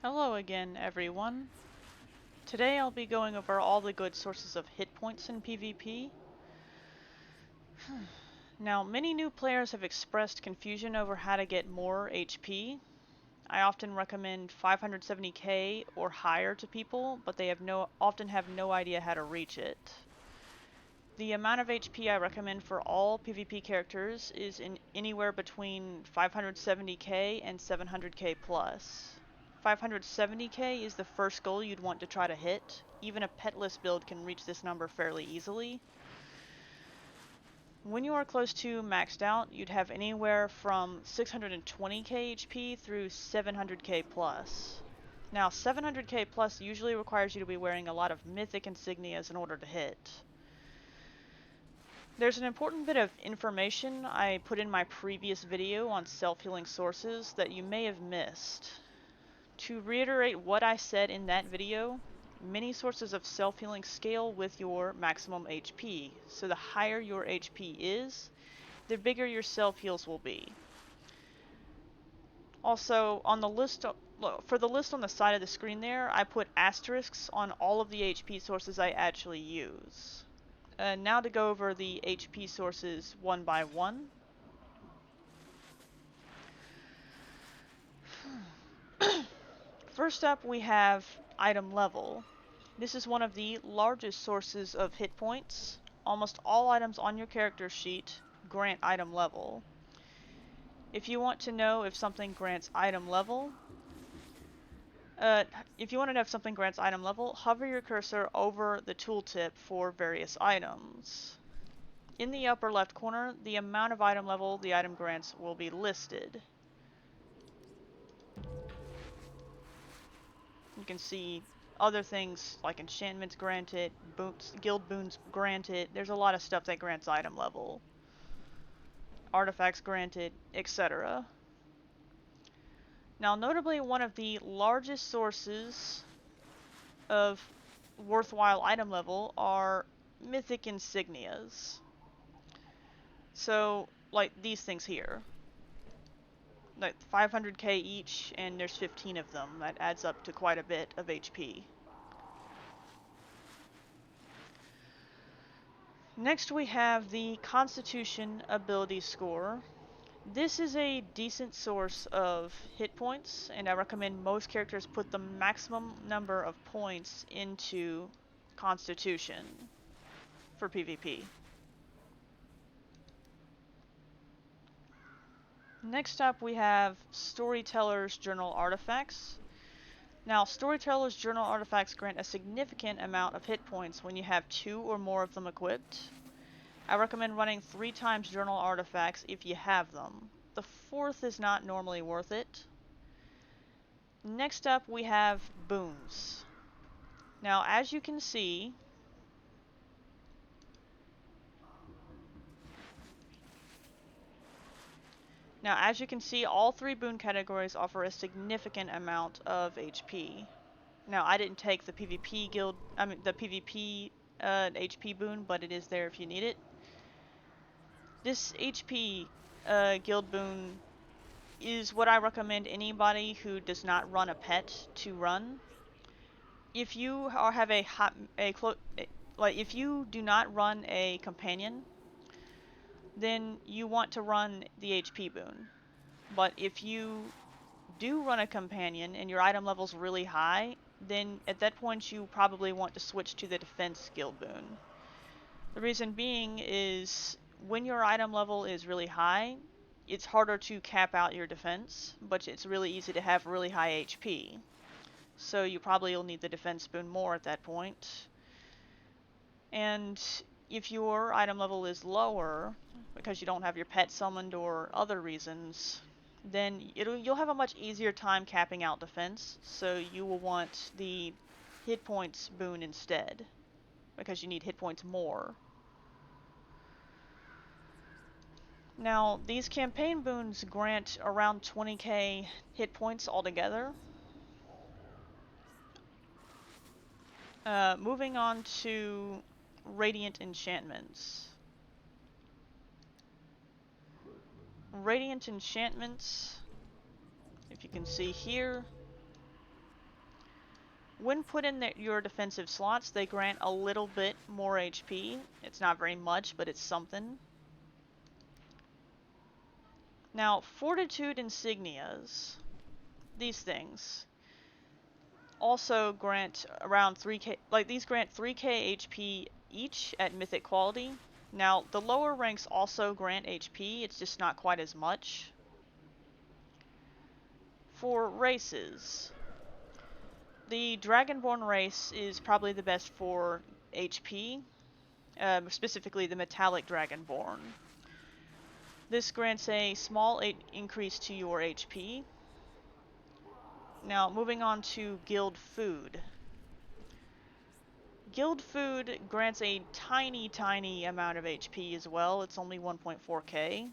Hello again, everyone. Today I'll be going over all the good sources of hit points in PvP. Now, many new players have expressed confusion over how to get more HP. I often recommend 570k or higher to people, but they often have no idea how to reach it. The amount of HP I recommend for all PvP characters is anywhere between 570k and 700k plus. 570k is the first goal you'd want to try to hit. Even a petless build can reach this number fairly easily. When you are close to maxed out, you'd have anywhere from 620k HP through 700k plus. Now, 700k plus usually requires you to be wearing a lot of mythic insignias in order to hit. There's an important bit of information I put in my previous video on self-healing sources that you may have missed. To reiterate what I said in that video, many sources of self-healing scale with your maximum HP, so the higher your HP is, the bigger your self-heals will be. Also, on the list, for the list on the side of the screen there, I put asterisks on all of the HP sources I actually use. Now to go over the HP sources one by one. First up, we have item level. This is one of the largest sources of hit points. Almost all items on your character sheet grant item level. If you want to know if something grants item level, hover your cursor over the tooltip for various items. In the upper left corner, the amount of item level the item grants will be listed. You can see other things like enchantments granted, guild boons granted. There's a lot of stuff that grants item level. Artifacts granted, etc. Now, notably, one of the largest sources of worthwhile item level are mythic insignias. So, like these things here. Like 500k each, and there's 15 of them. That adds up to quite a bit of HP. Next we have the Constitution ability score. This is a decent source of hit points, and I recommend most characters put the maximum number of points into Constitution for PvP. Next up we have Storyteller's Journal Artifacts. Now, Storyteller's Journal Artifacts grant a significant amount of hit points when you have 2 or more of them equipped. I recommend running 3 times Journal Artifacts if you have them. The 4th is not normally worth it. Next up we have boons. Now, as you can see, all 3 boon categories offer a significant amount of HP. Now, I didn't take the PvP HP boon, but it is there if you need it. This HP guild boon is what I recommend anybody who does not run a pet to run. If you have if you do not run a companion, then you want to run the HP boon. But if you do run a companion and your item level's really high, then at that point you probably want to switch to the defense guild boon. The reason being is when your item level is really high, it's harder to cap out your defense, but it's really easy to have really high HP. So you probably will need the defense boon more at that point. And if your item level is lower, because you don't have your pet summoned or other reasons, then you'll have a much easier time capping out defense, so you will want the hit points boon instead, because you need hit points more. Now, these campaign boons grant around 20k hit points altogether. Moving on to Radiant Enchantments. Radiant Enchantments, if you can see here, When put in your defensive slots, they grant a little bit more HP. It's not very much, but it's something. Now, Fortitude Insignias, these things, also grant around 3k, like these grant 3k HP each at mythic quality. Now, the lower ranks also grant HP, it's just not quite as much. For races, the Dragonborn race is probably the best for HP, specifically the Metallic Dragonborn. This grants a small increase to your HP. Now, moving on to Guild Food. Guild Food grants a tiny amount of HP as well. It's only 1.4k.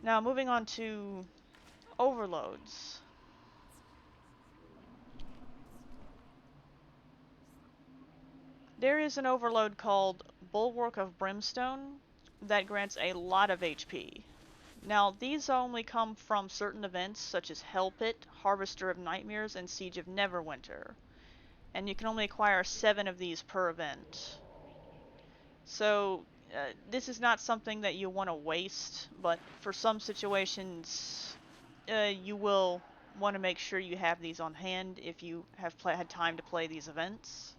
Now, moving on to Overloads. There is an overload called Bulwark of Brimstone that grants a lot of HP. Now, these only come from certain events such as Hell Pit, Harvester of Nightmares, and Siege of Neverwinter. And you can only acquire 7 of these per event. So, this is not something that you want to waste, but for some situations, you will want to make sure you have these on hand if you have had time to play these events.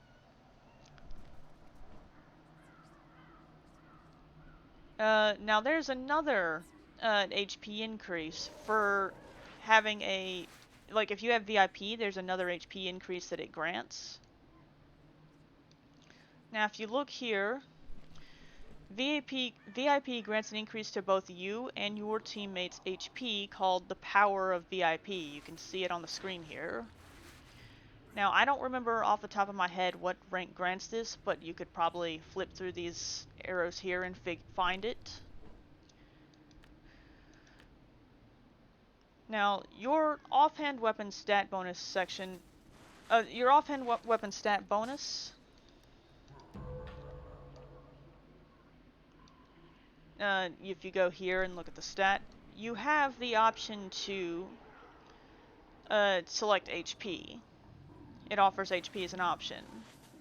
Now there's another HP increase for having a, like if you have VIP, there's another HP increase that it grants. Now if you look here, VIP grants an increase to both you and your teammates' HP called the Power of VIP. You can see it on the screen here. Now, I don't remember off the top of my head what rank grants this, but you could probably flip through these arrows here and find it. Now, your offhand weapon stat bonus section, your offhand weapon stat bonus, if you go here and look at the stat, you have the option to select HP. It offers HP as an option.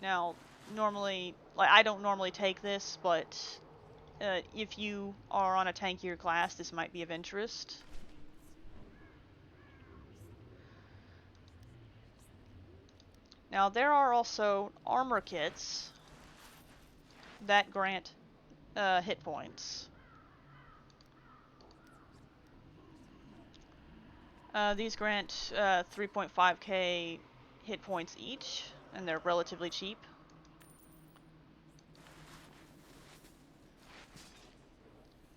Now, normally, like I don't normally take this, but if you are on a tankier class, this might be of interest. Now, there are also armor kits that grant hit points. These grant 3.5k hit points each, and they're relatively cheap.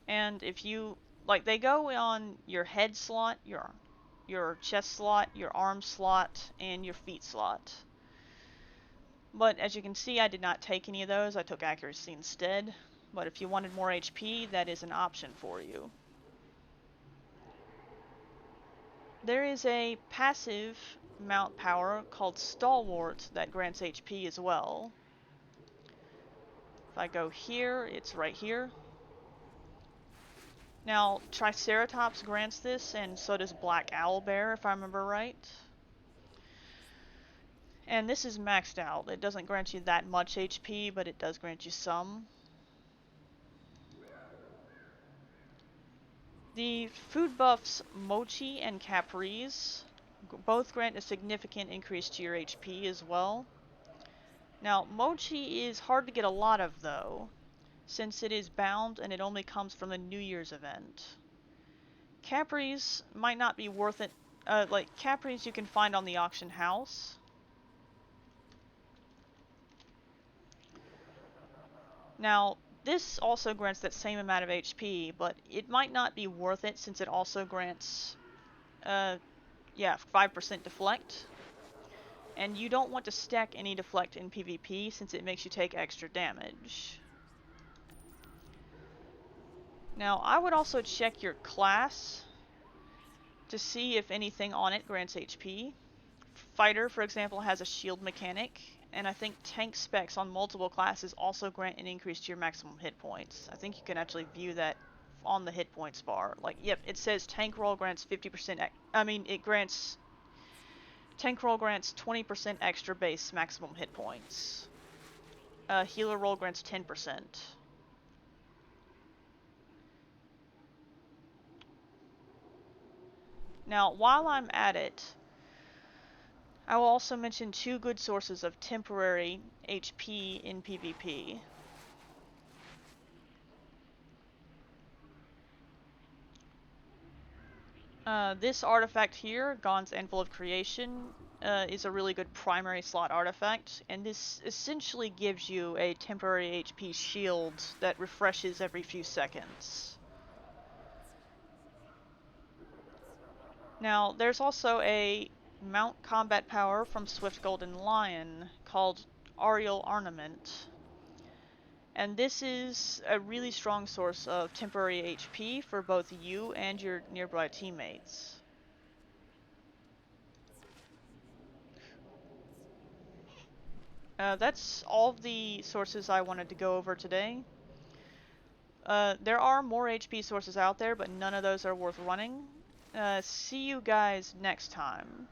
And if you, like, they go on your head slot, your chest slot, your arm slot, and your feet slot. But as you can see, I did not take any of those. I took accuracy instead. But if you wanted more HP, that is an option for you. There is a passive mount power called Stalwart that grants HP as well. If I go here, it's right here. Now, Triceratops grants this, and so does Black Owlbear, if I remember right. And this is maxed out. It doesn't grant you that much HP, but it does grant you some. The food buffs Mochi and Caprice both grant a significant increase to your HP as well. Now, Mochi is hard to get a lot of, though, since it is bound and it only comes from the New Year's event. Caprice might not be worth it. Like, Caprice you can find on the auction house. Now, this also grants that same amount of HP, but it might not be worth it since it also grants, 5% deflect. And you don't want to stack any deflect in PvP since it makes you take extra damage. Now, I would also check your class to see if anything on it grants HP. Fighter, for example, has a shield mechanic, and I think tank specs on multiple classes also grant an increase to your maximum hit points. I think you can actually view that on the hit points bar. Like, yep, it says tank roll grants 50%, it grants Tank roll grants 20% extra base maximum hit points. Healer roll grants 10%. Now, while I'm at it, I will also mention two good sources of temporary HP in PvP. This artifact here, Gon's Anvil of Creation, is a really good primary slot artifact, and this essentially gives you a temporary HP shield that refreshes every few seconds. Now, there's also a mount combat power from Swift Golden Lion called Aerial Ornament, and this is a really strong source of temporary HP for both you and your nearby teammates. That's all of the sources I wanted to go over today. There are more HP sources out there, but none of those are worth running. See you guys next time.